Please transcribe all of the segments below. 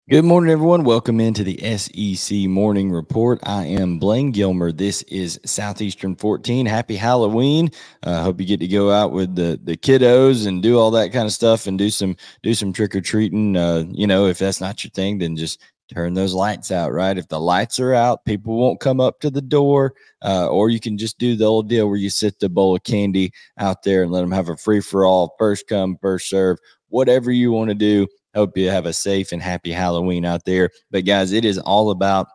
Good morning, everyone. Welcome into the SEC Morning Report. I am Blayne Gilmer. This is Southeastern 14. Happy Halloween. Hope you get to go out with the kiddos and do all that kind of stuff and do some trick-or-treating. If that's not your thing, then just turn those lights out, right? If the lights are out, people won't come up to the door, or you can just do the old deal where you sit the bowl of candy out there and let them have a free-for-all, first come, first serve, whatever you want to do. Hope you have a safe and happy Halloween out there. But, guys, it is all about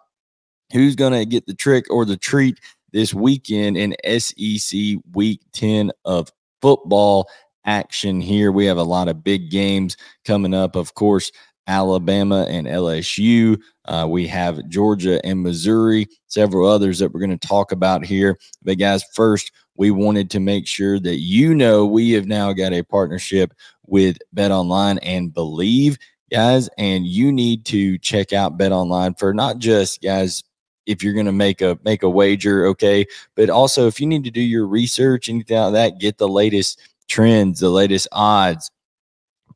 who's going to get the trick or the treat this weekend in SEC Week 10 of football action here. We have a lot of big games coming up. Of course, Alabama and LSU. We have Georgia and Missouri, several others that we're going to talk about here. But, guys, first, we wanted to make sure that we have now got a partnership with BetOnline and Believe, guys, and you need to check out BetOnline for not just, guys, if you're going to make a wager, okay, but also if you need to do your research, anything like that, get the latest trends, the latest odds,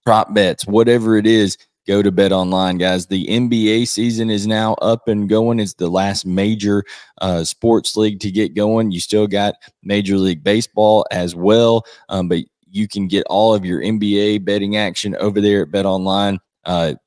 prop bets, whatever it is. Go to BetOnline, guys. The NBA season is now up and going. It's the last major sports league to get going. You still got Major League Baseball as well, but you can get all of your NBA betting action over there at BetOnline.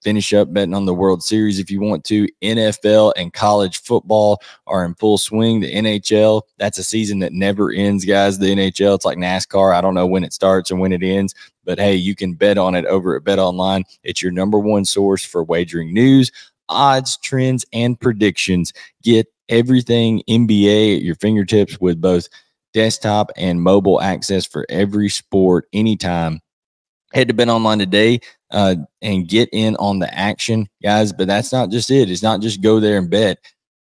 Finish up betting on the World Series if you want to. NFL and college football are in full swing. The NHL, that's a season that never ends, guys. The NHL, it's like NASCAR. I don't know when it starts and when it ends, but hey, you can bet on it over at BetOnline. It's your number one source for wagering news, odds, trends, and predictions. Get everything NBA at your fingertips with both desktop and mobile access for every sport anytime. Head to BetOnline today and get in on the action, guys. But that's not just it. It's not just go there and bet.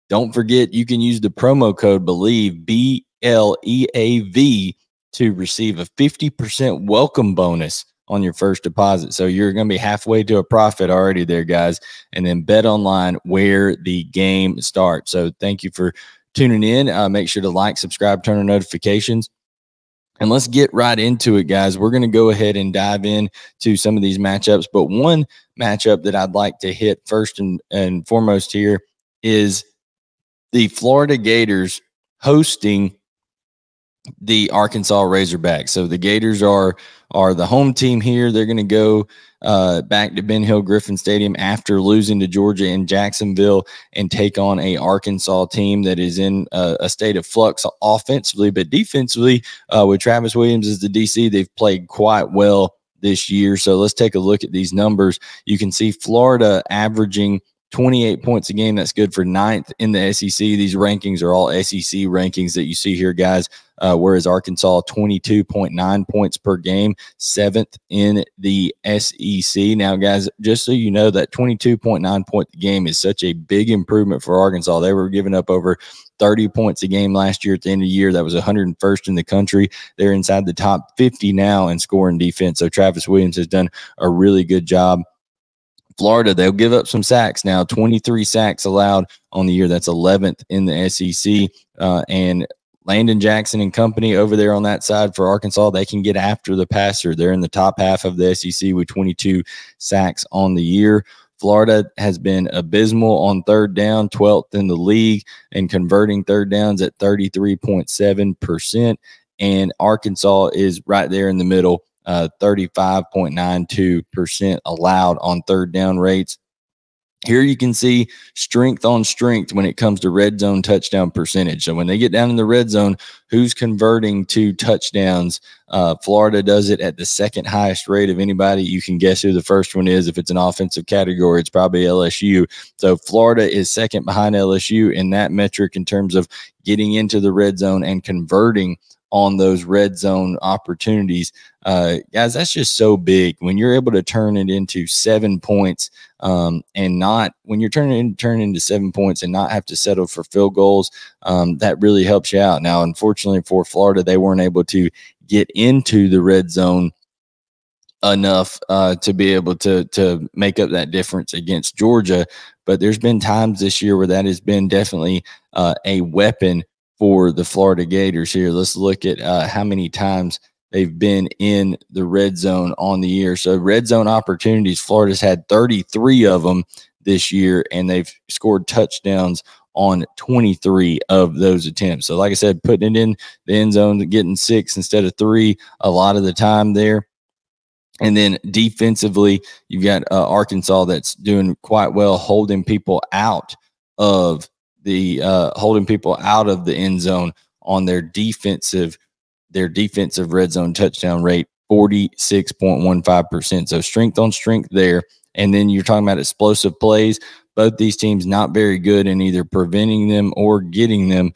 Don't forget, you can use the promo code BELIEVE, BLEAV, to receive a 50% welcome bonus on your first deposit. So you're going to be halfway to a profit already there, guys. And then BetOnline, where the game starts. So thank you for tuning in. Make sure to like, subscribe, turn on notifications. And let's get right into it, guys. We're going to go ahead and dive in to some of these matchups. But one matchup that I'd like to hit first and foremost here is the Florida Gators hosting the Arkansas Razorbacks. So the Gators are the home team here. They're going to go back to Ben Hill Griffin Stadium after losing to Georgia in Jacksonville and take on a Arkansas team that is in a state of flux offensively, but defensively with Travis Williams as the DC, they've played quite well this year. So let's take a look at these numbers. You can see Florida averaging 28 points a game. That's good for 9th in the SEC. These rankings are all SEC rankings that you see here, guys. Whereas Arkansas, 22.9 points per game, 7th in the SEC. Now, guys, just so you know, that 22.9 point game is such a big improvement for Arkansas. They were giving up over 30 points a game last year at the end of the year. That was 101st in the country. They're inside the top 50 now in scoring defense. So Travis Williams has done a really good job. Florida, they'll give up some sacks now, 23 sacks allowed on the year. That's 11th in the SEC. And Landon Jackson and company over there on that side for Arkansas, they can get after the passer. They're in the top half of the SEC with 22 sacks on the year. Florida has been abysmal on third down, 12th in the league, and converting third downs at 33.7%. And Arkansas is right there in the middle, 35.92% allowed on third down rates. Here you can see strength on strength when it comes to red zone touchdown percentage. So when they get down in the red zone, who's converting to touchdowns? Florida does it at the second highest rate of anybody. You can guess who the first one is. If it's an offensive category, it's probably LSU. So Florida is second behind LSU in that metric in terms of getting into the red zone and converting on those red zone opportunities. Guys, that's just so big when you're able to turn it into 7 points and not when you're turn into 7 points and not have to settle for field goals. That really helps you out. Now, unfortunately for Florida, they weren't able to get into the red zone enough to be able to make up that difference against Georgia. But there's been times this year where that has been definitely a weapon for the Florida Gators here. Let's look at how many times they've been in the red zone on the year. So red zone opportunities, Florida's had 33 of them this year, and they've scored touchdowns on 23 of those attempts. So like I said, putting it in the end zone, getting 6 instead of 3 a lot of the time there. And then defensively, you've got Arkansas that's doing quite well, holding people out of the end zone on their defensive red zone touchdown rate, 46.15%. So strength on strength there. And then you're talking about explosive plays. Both these teams not very good in either preventing them or getting them.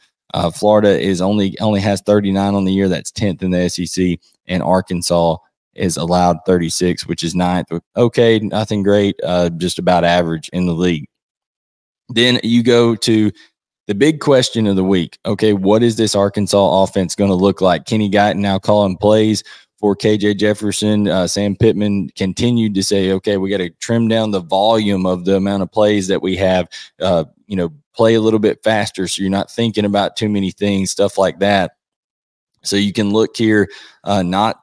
Florida is only has 39 on the year. That's 10th in the SEC, and Arkansas is allowed 36, which is 9th. Okay, nothing great, just about average in the league. Then you go to the big question of the week. Okay, what is this Arkansas offense going to look like? Kenny Guyton now calling plays for KJ Jefferson. Sam Pittman continued to say, okay, we got to trim down the volume of the amount of plays that we have, play a little bit faster so you're not thinking about too many things, stuff like that. So you can look here, not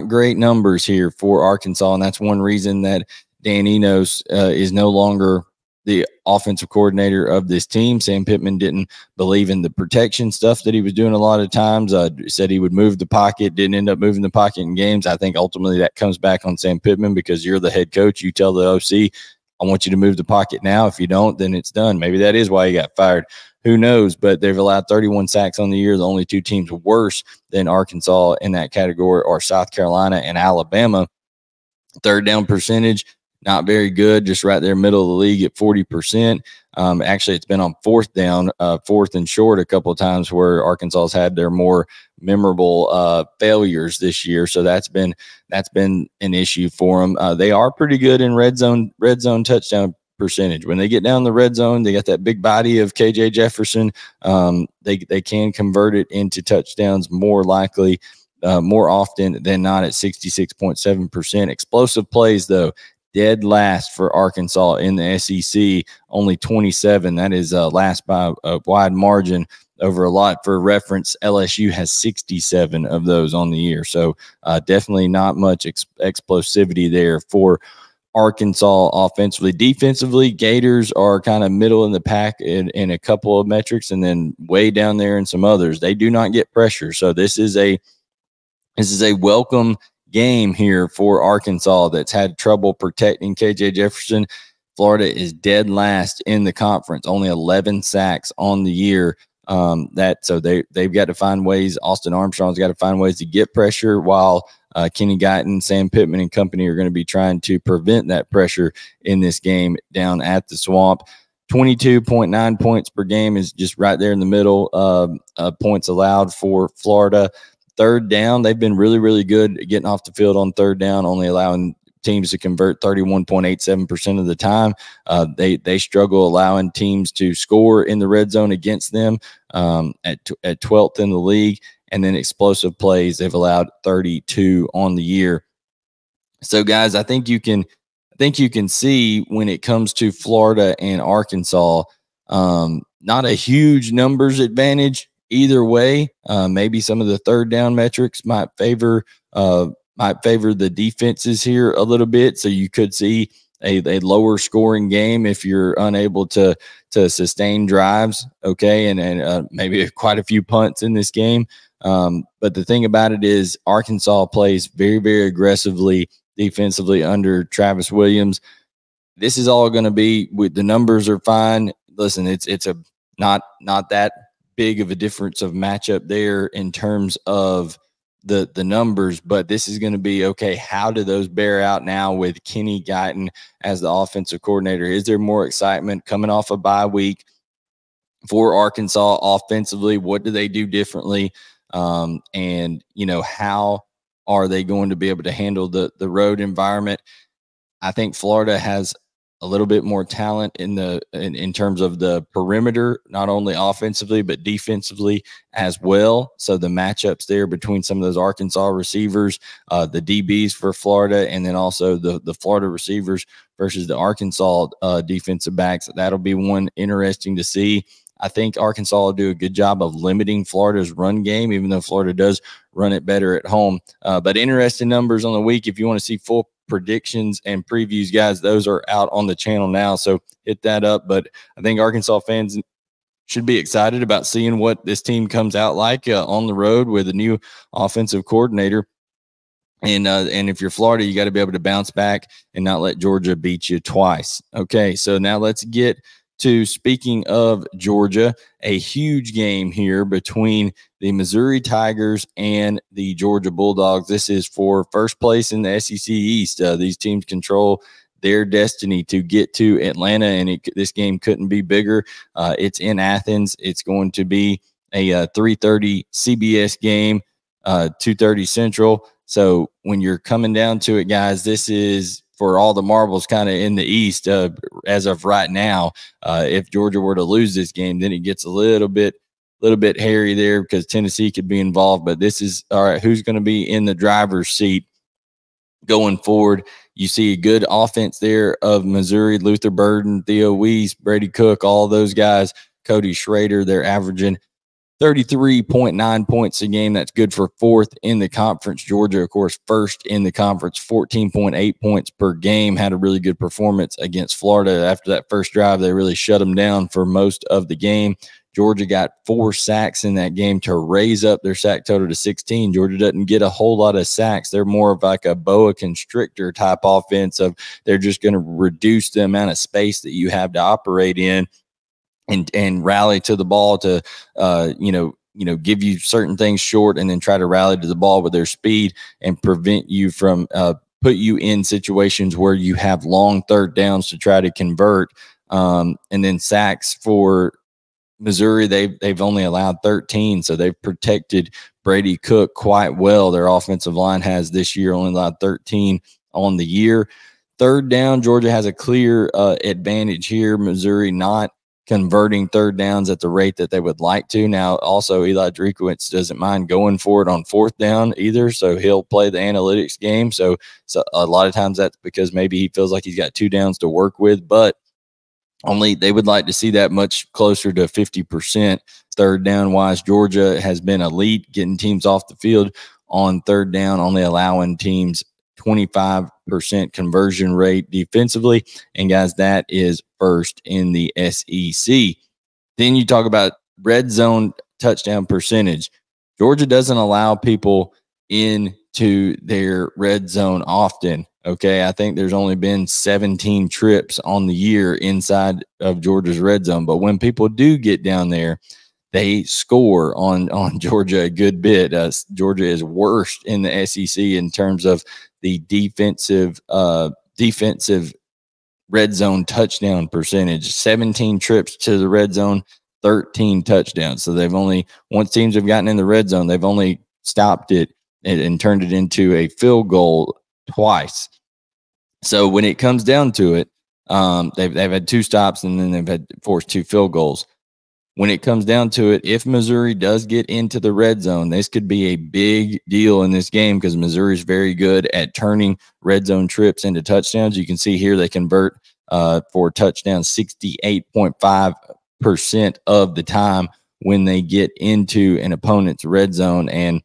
great numbers here for Arkansas, and that's one reason that Dan Enos is no longer the offensive coordinator of this team. Sam Pittman didn't believe in the protection stuff that he was doing a lot of times. Said he would move the pocket, didn't end up moving the pocket in games. I think ultimately that comes back on Sam Pittman because you're the head coach. You tell the OC, I want you to move the pocket now. If you don't, then it's done. Maybe that is why he got fired. Who knows? But they've allowed 31 sacks on the year. The only 2 teams worse than Arkansas in that category are South Carolina and Alabama. Third down percentage, not very good, just right there middle of the league at 40%. Actually, it's been on fourth down, fourth and short a couple of times where Arkansas's had their more memorable failures this year. So that's been an issue for them. They are pretty good in red zone touchdown percentage. When they get down the red zone, they got that big body of KJ Jefferson. They can convert it into touchdowns more likely, more often than not at 66.7%. Explosive plays, though, dead last for Arkansas in the SEC, only 27. That is last by a wide margin over a lot. For reference, LSU has 67 of those on the year. So definitely not much explosivity there for Arkansas offensively. Defensively, Gators are kind of middle in the pack in a couple of metrics, and then way down there in some others. They do not get pressure. So this is a welcome game here for Arkansas that's had trouble protecting KJ Jefferson. Florida is dead last in the conference, only 11 sacks on the year. So they've got to find ways. Austin Armstrong's got to find ways to get pressure, while Kenny Guyton, Sam Pittman, and company are going to be trying to prevent that pressure in this game down at the Swamp. 22.9 points per game is just right there in the middle. Points allowed for Florida. Third down, they've been really, really good at getting off the field on third down, only allowing teams to convert 31.87% of the time. They struggle allowing teams to score in the red zone against them at 12th in the league. And then explosive plays, they've allowed 32 on the year. So, guys, I think you can see when it comes to Florida and Arkansas, not a huge numbers advantage either way. Maybe some of the third down metrics might favor the defenses here a little bit. So you could see a lower scoring game if you're unable to sustain drives. Okay. And maybe quite a few punts in this game. But the thing about it is Arkansas plays very, very aggressively defensively under Travis Williams. This is all going to be with the numbers are fine. Listen, it's a not that big of a difference of matchup there in terms of the numbers, but this is going to be okay. How do those bear out now with Kenny Guyton as the offensive coordinator? Is there more excitement coming off a bye week for Arkansas offensively? What do they do differently? And how are they going to be able to handle the road environment? I think Florida has a little bit more talent in terms of the perimeter, not only offensively, but defensively as well. So the matchups there between some of those Arkansas receivers, the DBs for Florida, and then also the Florida receivers versus the Arkansas defensive backs. That'll be one interesting to see. I think Arkansas will do a good job of limiting Florida's run game, even though Florida does run it better at home. But interesting numbers on the week. If you want to see full predictions and previews, guys, those are out on the channel now, so hit that up. But I think Arkansas fans should be excited about seeing what this team comes out like on the road with a new offensive coordinator. And if you're Florida, you got to be able to bounce back and not let Georgia beat you twice. Okay, so now let's get to, speaking of Georgia, a huge game here between the Missouri Tigers and the Georgia Bulldogs. This is for first place in the SEC East. These teams control their destiny to get to Atlanta, and this game couldn't be bigger. It's in Athens. It's going to be a 3:30 CBS game, 2:30 Central. So when you're coming down to it, guys, this is for all the marbles kind of in the East as of right now. If Georgia were to lose this game, then it gets a little bit hairy there because Tennessee could be involved. But this is, all right, who's going to be in the driver's seat going forward? You see a good offense there of Missouri, Luther Burden, Theo Weiss, Brady Cook, all those guys, Cody Schrader. They're averaging 33.9 points a game. That's good for fourth in the conference. Georgia, of course, first in the conference, 14.8 points per game. Had a really good performance against Florida. After that first drive, they really shut them down for most of the game. Georgia got 4 sacks in that game to raise up their sack total to 16. Georgia doesn't get a whole lot of sacks. They're more of like a boa constrictor type offense of they're just going to reduce the amount of space that you have to operate in and rally to the ball to, give you certain things short and then try to rally to the ball with their speed and prevent you from put you in situations where you have long third downs to try to convert. And then sacks for Missouri, they've only allowed 13, so they've protected Brady Cook quite well. Their offensive line has this year only allowed 13 on the year. Third down, Georgia has a clear advantage here. Missouri not converting third downs at the rate that they would like to. Now, also, Eli Drinkwitz doesn't mind going for it on fourth down either, so he'll play the analytics game. So a lot of times that's because maybe he feels like he's got 2 downs to work with, but only they would like to see that much closer to 50% third down wise. Georgia has been elite getting teams off the field on third down, only allowing teams 25% conversion rate defensively. And guys, that is first in the SEC. Then you talk about red zone touchdown percentage. Georgia doesn't allow people into their red zone often. Okay, I think there's only been 17 trips on the year inside of Georgia's red zone. But when people do get down there, they score on Georgia a good bit. Georgia is worst in the SEC in terms of the defensive red zone touchdown percentage. 17 trips to the red zone, 13 touchdowns. So they've only, once teams have gotten in the red zone, they've only stopped it and turned it into a field goal twice. So when it comes down to it, they've had 2 stops and then they've had forced 2 field goals. When it comes down to it, if Missouri does get into the red zone, this could be a big deal in this game because Missouri is very good at turning red zone trips into touchdowns. You can see here they convert for touchdowns 68.5% of the time when they get into an opponent's red zone. And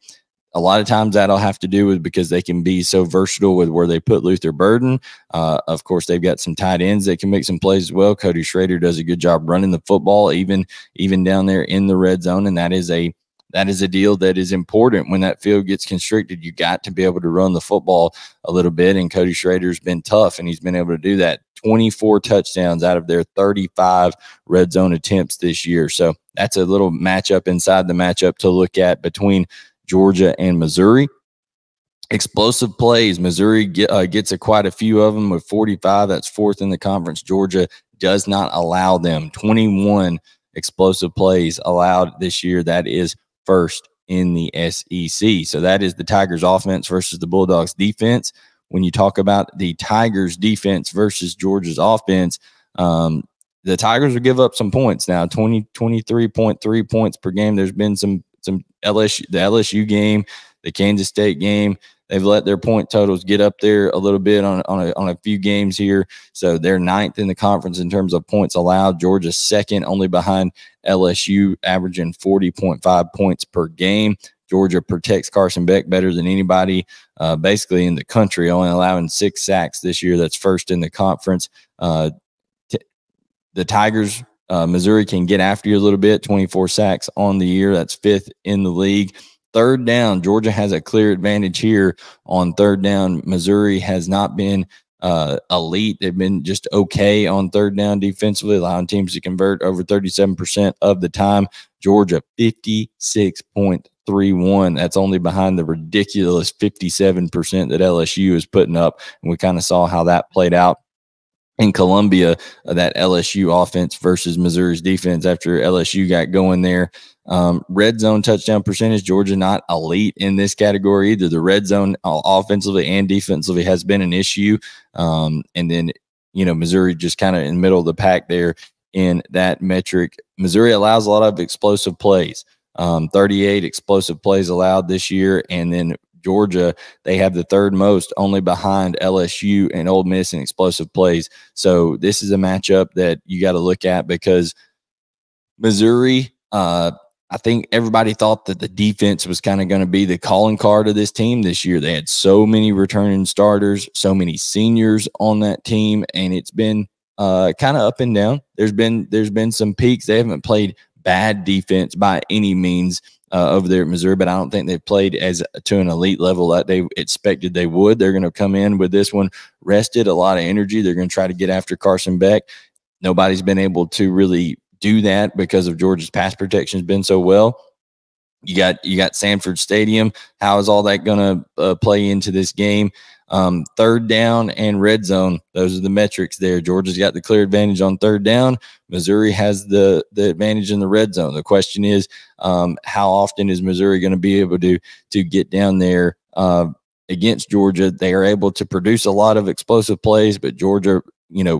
a lot of times that'll have to do with because they can be so versatile with where they put Luther Burden. Of course, they've got some tight ends that can make some plays as well. Cody Schrader does a good job running the football, even down there in the red zone, and that is a deal that is important when that field gets constricted. You got to be able to run the football a little bit, and Cody Schrader's been tough, and he's been able to do that. 24 touchdowns out of their 35 red zone attempts this year. So that's a little matchup inside the matchup to look at between Georgia and Missouri. Explosive plays. Missouri gets quite a few of them with 45. That's fourth in the conference. Georgia does not allow them. 21 explosive plays allowed this year. That is first in the SEC. So that is the Tigers offense versus the Bulldogs defense. When you talk about the Tigers defense versus Georgia's offense, the Tigers will give up some points now, 23.3 points per game. There's been some LSU, the LSU game, the Kansas State game, They've let their point totals get up there a little bit on a few games here. So they're 9th in the conference in terms of points allowed. Georgia's 2nd, only behind LSU, averaging 40.5 points per game. Georgia protects Carson Beck better than anybody basically in the country, only allowing 6 sacks this year. That's 1st in the conference. The Tigers, Missouri can get after you a little bit, 24 sacks on the year. That's 5th in the league. 3rd down, Georgia has a clear advantage here on 3rd down. Missouri has not been elite. They've been just okay on 3rd down defensively, allowing teams to convert over 37% of the time. Georgia, 56.31. That's only behind the ridiculous 57% that LSU is putting up. And we kind of saw how that played out in Columbia, that LSU offense versus Missouri's defense after LSU got going there. Red zone touchdown percentage, Georgia not elite in this category either. The red zone offensively and defensively has been an issue. And then, Missouri just kind of in the middle of the pack there in that metric. Missouri allows a lot of explosive plays, 38 explosive plays allowed this year. And then Georgia, they have the 3rd most, only behind LSU and Ole Miss in explosive plays. So this is a matchup that you got to look at because Missouri, I think everybody thought that the defense was kind of going to be the calling card of this team this year. They had so many returning starters, so many seniors on that team, and it's been kind of up and down. There's been some peaks. They haven't played bad defense by any means over there at Missouri, but I don't think they've played as to an elite level that they expected they would. They're going to come in with this one rested, a lot of energy. They're going to try to get after Carson Beck. Nobody's been able to really do that because of Georgia's pass protection has been so well. You got Sanford Stadium. How is all that going to play into this game? 3rd down and red zone. Those are the metrics there. Georgia's got the clear advantage on 3rd down. Missouri has the advantage in the red zone. The question is, how often is Missouri going to be able to get down there against Georgia? They are able to produce a lot of explosive plays, but Georgia,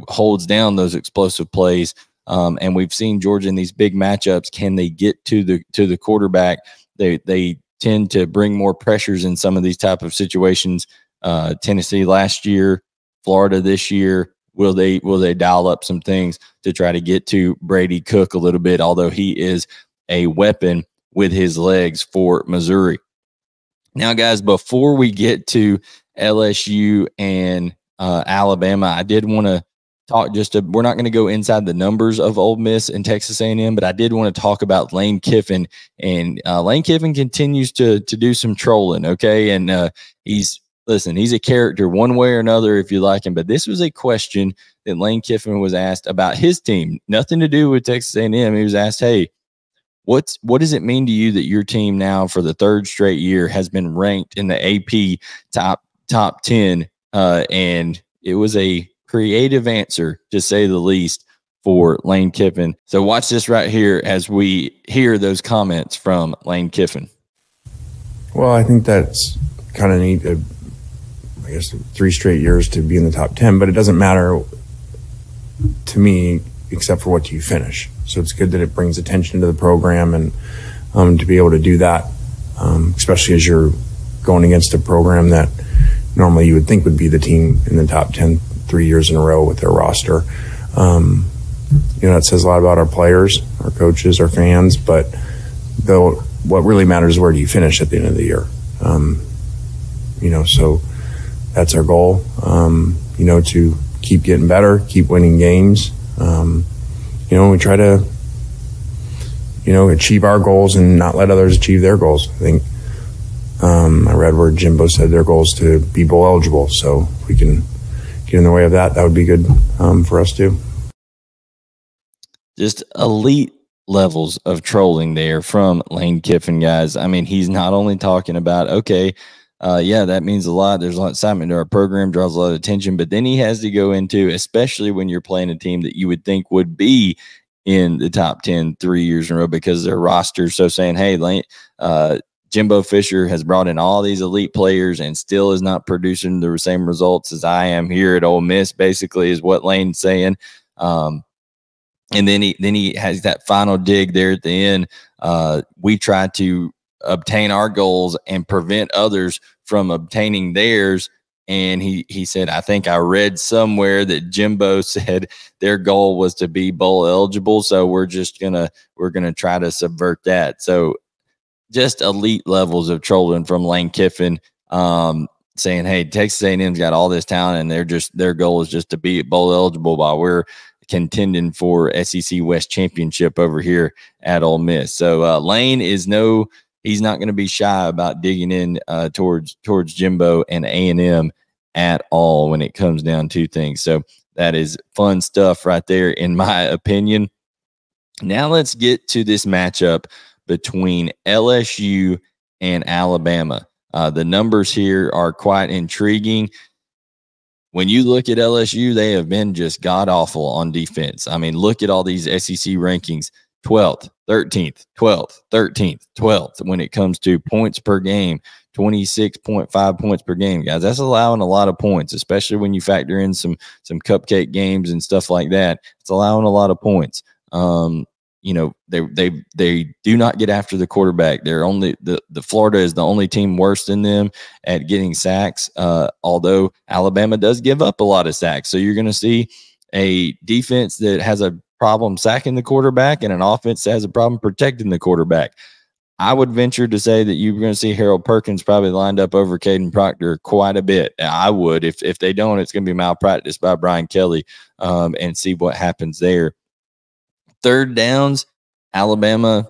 holds down those explosive plays. And we've seen Georgia in these big matchups. Can they get to the quarterback? They tend to bring more pressures in some of these type of situations. Tennessee last year, Florida this year. Will they dial up some things to try to get to Brady Cook a little bit, although he is a weapon with his legs for Missouri. Now, guys, before we get to LSU and Alabama, I did want to talk we're not going to go inside the numbers of Ole Miss and Texas A&M, but I did want to talk about Lane Kiffin. And Lane Kiffin continues to do some trolling, okay? And he's a character one way or another if you like him. But this was a question that Lane Kiffin was asked about his team. Nothing to do with Texas A&M. He was asked, hey, what does it mean to you that your team now for the 3rd straight year has been ranked in the AP top 10? And it was a creative answer, to say the least, for Lane Kiffin. So watch this right here as we hear those comments from Lane Kiffin. Well, I think that's kind of neat. I guess 3 straight years to be in the top 10, but it doesn't matter to me except for what you finish. So it's good that it brings attention to the program and to be able to do that, especially as you're going against a program that normally you would think would be the team in the top 10 3 years in a row with their roster. It says a lot about our players, our coaches, our fans, but what really matters is where do you finish at the end of the year. So that's our goal, to keep getting better, keep winning games. We try to, achieve our goals and not let others achieve their goals. I think I read where Jimbo said their goal is to be bowl eligible. So if we can get in the way of that, that would be good for us too. Just elite levels of trolling there from Lane Kiffin, guys. I mean, he's not only talking about, okay, that means a lot. There's a lot of excitement to our program, draws a lot of attention, but then he has to go into, especially when you're playing a team that you would think would be in the top 10 3 years in a row because their roster. So saying, hey, Lane, Jimbo Fisher has brought in all these elite players and still is not producing the same results as I am here at Ole Miss, basically, is what Lane's saying. And then he has that final dig there at the end. We try to obtain our goals and prevent others from obtaining theirs. And he said, I think I read somewhere that Jimbo said their goal was to be bowl eligible. So we're gonna try to subvert that. So just elite levels of trolling from Lane Kiffin, saying, hey, Texas A&M's got all this talent and their goal is just to be bowl eligible while we're contending for SEC West championship over here at Ole Miss. So Lane he's not going to be shy about digging in towards Jimbo and A&M at all when it comes down to things. So that is fun stuff right there, in my opinion. Now let's get to this matchup between LSU and Alabama. The numbers here are quite intriguing. When you look at LSU, they have been just god-awful on defense. I mean, look at all these SEC rankings. 12th, 13th, 12th, 13th, 12th when it comes to points per game, 26.5 points per game. Guys, that's allowing a lot of points, especially when you factor in some cupcake games and stuff like that. It's allowing a lot of points. They do not get after the quarterback. They're only the Florida is the only team worse than them at getting sacks. Although Alabama does give up a lot of sacks, so you're going to see a defense that has a problem sacking the quarterback and an offense that has a problem protecting the quarterback. I would venture to say that you're going to see Harold Perkins probably lined up over Caden Proctor quite a bit. I would. If they don't, it's going to be malpractice by Brian Kelly, and see what happens there. Third downs, Alabama,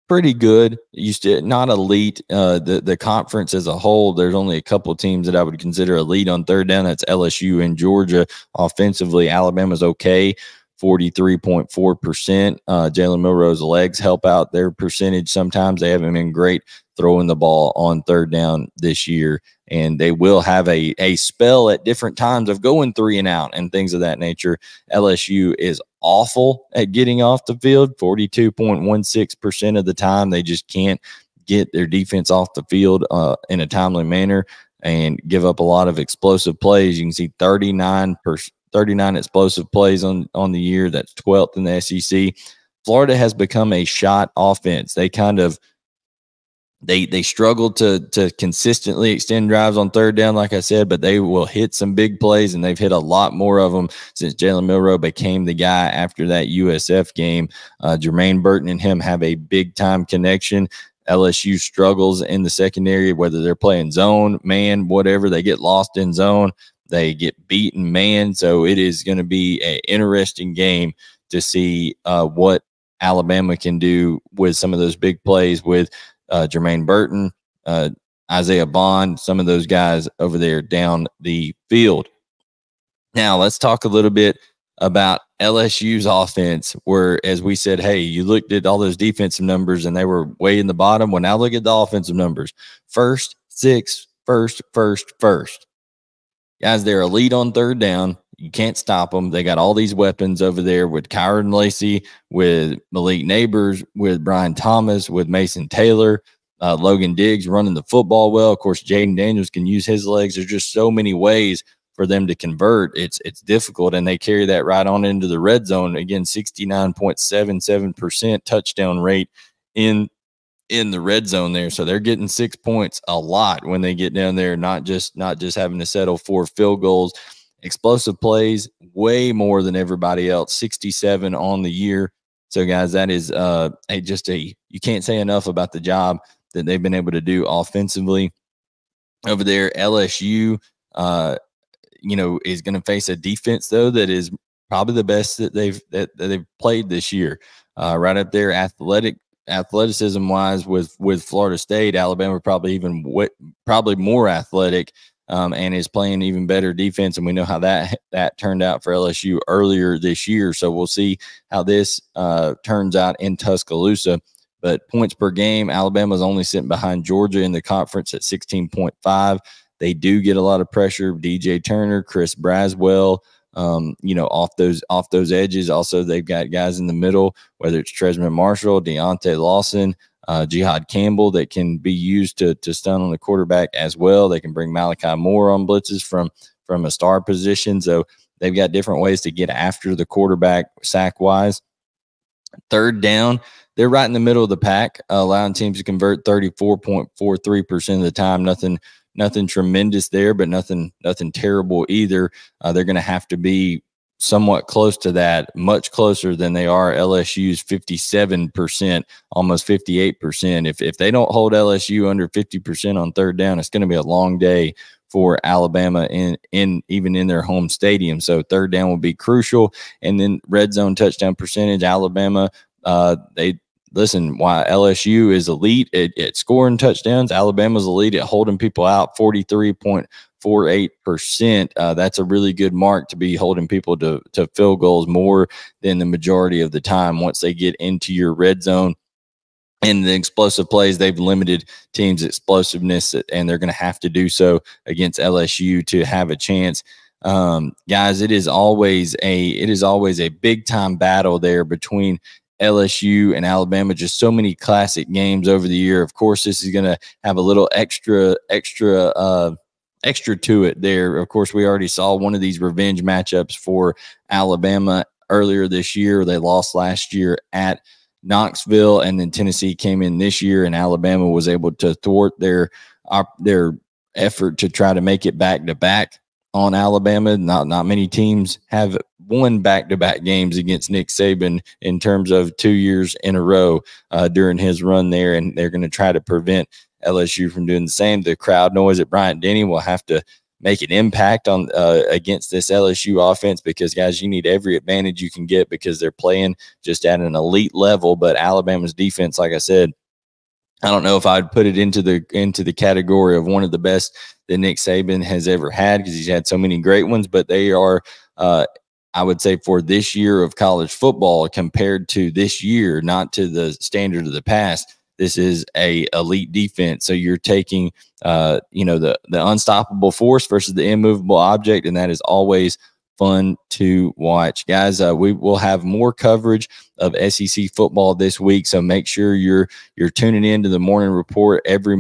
pretty good. Used to not elite. The conference as a whole, there's only a couple of teams that I would consider elite on third down. That's LSU and Georgia. Offensively, Alabama's okay, 43.4%. Jalen Milroe's legs help out their percentage. Sometimes they haven't been great throwing the ball on third down this year, and they will have a spell at different times of going 3 and out and things of that nature. LSU is awful at getting off the field, 42.16% of the time. They just can't get their defense off the field in a timely manner and give up a lot of explosive plays. You can see 39 explosive plays on the year. That's 12th in the SEC. Florida has become a shot offense. They kind of They struggle to consistently extend drives on third down, like I said, but they will hit some big plays, and they've hit a lot more of them since Jalen Milroe became the guy after that USF game. Jermaine Burton and him have a big-time connection. LSU struggles in the secondary, whether they're playing zone, man, whatever. They get lost in zone. They get beaten man. So it is going to be an interesting game to see what Alabama can do with some of those big plays with Jermaine Burton, Isaiah Bond, some of those guys over there down the field. Now, let's talk a little bit about LSU's offense, where, as we said, hey, you looked at all those defensive numbers and they were way in the bottom. Well, now look at the offensive numbers. First. Guys, they're elite on third down. You can't stop them. They got all these weapons over there with Kyron Lacey, with Malik Neighbors, with Brian Thomas, with Mason Taylor, Logan Diggs running the football well. Of course, Jaden Daniels can use his legs. There's just so many ways for them to convert. It's difficult, and they carry that right on into the red zone. Again, 69.77% touchdown rate in the red zone there. So they're getting 6 points a lot when they get down there, not just having to settle for field goals. Explosive plays, way more than everybody else, 67 on the year. So, guys, that is you can't say enough about the job that they've been able to do offensively over there. LSU, is going to face a defense, though, that is probably the best that they've played this year. Right up there, athleticism wise with Florida State. Alabama probably more athletic, and is playing even better defense. And we know how that turned out for LSU earlier this year. So we'll see how this turns out in Tuscaloosa. But points per game, Alabama's only sitting behind Georgia in the conference at 16.5. They do get a lot of pressure. DJ Turner, Chris Braswell, off those edges. Also, they've got guys in the middle, whether it's Tresman Marshall, Deontay Lawson, Jihad Campbell, that can be used to stun on the quarterback as well. They can bring Malachi Moore on blitzes from a star position. So they've got different ways to get after the quarterback sack-wise. Third down, they're right in the middle of the pack, allowing teams to convert 34.43% of the time. Nothing nothing tremendous there, but nothing terrible either. They're going to have to be somewhat close to that, much closer than they are LSU's 57%, almost 58%. If they don't hold LSU under 50% on third down, it's going to be a long day for Alabama in even in their home stadium. So third down will be crucial. And then red zone touchdown percentage, Alabama, they listen, while LSU is elite at scoring touchdowns, Alabama's elite at holding people out, 43.48%. That's a really good mark to be holding people to field goals more than the majority of the time once they get into your red zone. And the explosive plays, they've limited teams' explosiveness, and they're going to have to do so against LSU to have a chance. Guys, it is always a big time battle there between LSU and Alabama. Just so many classic games over the year. Of course, this is going to have a little extra to it there. Of course, we already saw one of these revenge matchups for Alabama earlier this year. They lost last year at Knoxville, and then Tennessee came in this year, and Alabama was able to thwart their effort to try to make it back-to-back on Alabama. Not many teams have won back-to-back games against Nick Saban in terms of 2 years in a row during his run there, and they're going to try to prevent LSU from doing the same. The crowd noise at Bryant-Denny will have to make an impact on against this LSU offense, because guys, you need every advantage you can get because they're playing just at an elite level. But Alabama's defense, like I said, I don't know if I'd put it into the category of one of the best that Nick Saban has ever had, because he's had so many great ones, but they are I would say for this year of college football compared to this year, not to the standard of the past, this is a elite defense. So you're taking, the unstoppable force versus the immovable object, and that is always fun to watch. Guys, we will have more coverage of SEC football this week, so make sure you're tuning into the morning report every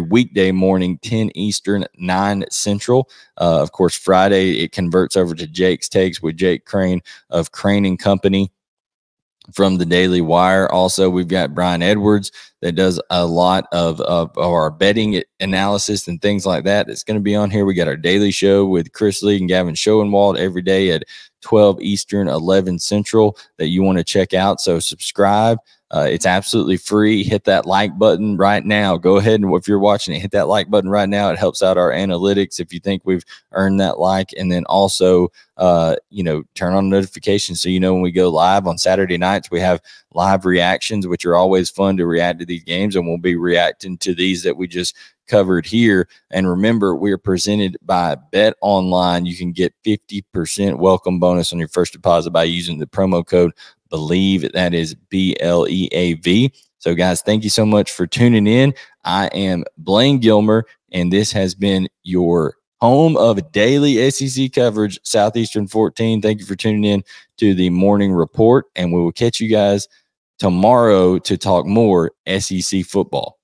weekday morning, 10 Eastern, 9 Central. Of course, Friday it converts over to Jake's Takes with Jake Crane of Crane & Company from the Daily Wire. Also, we've got Brian Edwards that does a lot of our betting analysis and things like that. That's going to be on here. We got our daily show with Chris Lee and Gavin Schoenwald every day at 12 Eastern, 11 Central that you want to check out. So subscribe. It's absolutely free. Hit that like button right now. Go ahead, and if you're watching it, hit that like button right now. It helps out our analytics if you think we've earned that like. And then also, turn on notifications so you know when we go live on Saturday nights. We have live reactions, which are always fun to react to these games, and we'll be reacting to these that we just covered here. And remember, we are presented by Bet Online. You can get 50% welcome bonus on your first deposit by using the promo code BELIEVE. That is BLEAV. So guys, thank you so much for tuning in. I am Blayne Gilmer, and this has been your home of daily SEC coverage, Southeastern 14. Thank you for tuning in to the morning report, and we will catch you guys tomorrow to talk more SEC football.